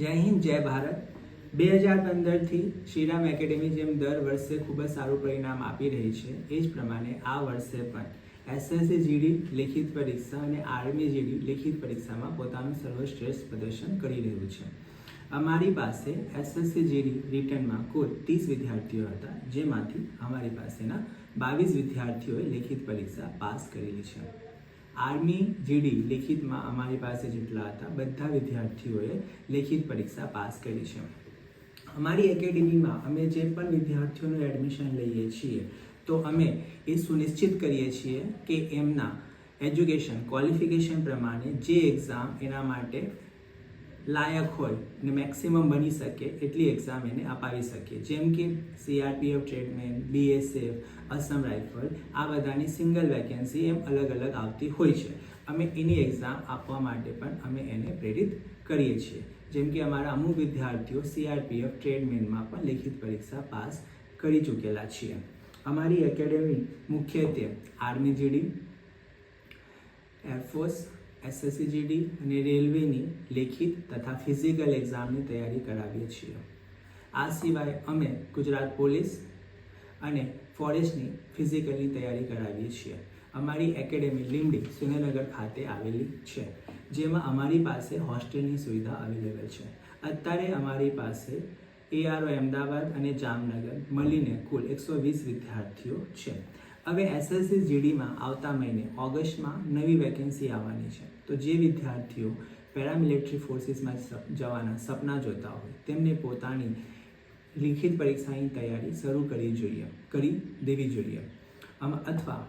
જય હિન્દ, જય ભારત. 2015થી શ્રીરામ એકેડેમી જેમ દર વર્ષે ખૂબ જ સારું પરિણામ આપી રહી છે, એ જ પ્રમાણે આ વર્ષે પણ એસએસસી જીડી લેખિત પરીક્ષા અને આર્મી જીડી લેખિત પરીક્ષામાં પોતાનું સર્વશ્રેષ્ઠ પ્રદર્શન કરી રહ્યું છે. અમારી પાસે એસએસસી જીડી રિટર્નમાં કુલ 30 વિદ્યાર્થીઓ હતા, જેમાંથી અમારી પાસેના 22 વિદ્યાર્થીઓએ લેખિત પરીક્ષા પાસ કરેલી છે. આર્મી જીડી લેખિતમાં અમારી પાસે જેટલા હતા બધા વિદ્યાર્થીઓએ લેખિત પરીક્ષા પાસ કરી છે. અમારી એકેડેમીમાં અમે જે પણ વિદ્યાર્થીઓનું એડમિશન લઈએ છીએ તો અમે એ સુનિશ્ચિત કરીએ છીએ કે એમના એજ્યુકેશન ક્વોલિફિકેશન પ્રમાણે જે એક્ઝામ એના માટે લાયક હોય ને મેક્સિમમ બની શકે એટલી એક્ઝામ એને અપાવી શકીએ. જેમ કે CRPF ટ્રેડમેન, BSF, અસમ રાઇફલ, આ બધાની સિંગલ વેકેન્સી એમ અલગ અલગ આવતી હોય છે. અમે એની એક્ઝામ આપવા માટે પણ અમે એને પ્રેરિત કરીએ છીએ. જેમ કે અમારા અમુક વિદ્યાર્થીઓ CRPF ટ્રેડમેનમાં પણ લેખિત પરીક્ષા પાસ કરી ચૂકેલા છીએ. અમારી એકેડેમી મુખ્યત્વે army GD, air force, SSC GD અને રેલવેની લેખિત તથા ફિઝિકલ એક્ઝામની તૈયારી કરાવીએ છીએ. આ સિવાય અમે ગુજરાત પોલીસ અને ફોરેસ્ટની ફિઝિકલની તૈયારી કરાવીએ છીએ. અમારી એકેડેમી લીંબડી, સુરેન્દ્રનગર ખાતે આવેલી છે, જેમાં અમારી પાસે હોસ્ટેલની સુવિધા અવેલેબલ છે. અત્યારે અમારી પાસે ARO અમદાવાદ અને જામનગર મળીને કુલ 120 વિદ્યાર્થીઓ છે. હવે એસએસસી જીડીમાં આવતા મહિને ઓગસ્ટમાં નવી વેકેન્સી આવવાની છે, તો જે વિદ્યાર્થીઓ પેરામિલિટરી ફોર્સિસમાં જવાના સપના જોતા હોય તેમને પોતાની લેખિત પરીક્ષાની તૈયારી શરૂ કરી દેવી જોઈએ. અથવા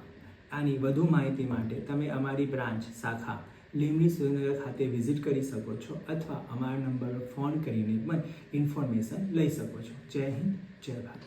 આની વધુ માહિતી માટે તમે અમારી બ્રાન્ચ શાખા લીંબડી સુરેન્દ્રનગર ખાતે વિઝિટ કરી શકો છો અથવા અમારા નંબર પર ફોન કરીને પણ ઇન્ફોર્મેશન લઈ શકો છો. જય હિન્દ, જય ભારત.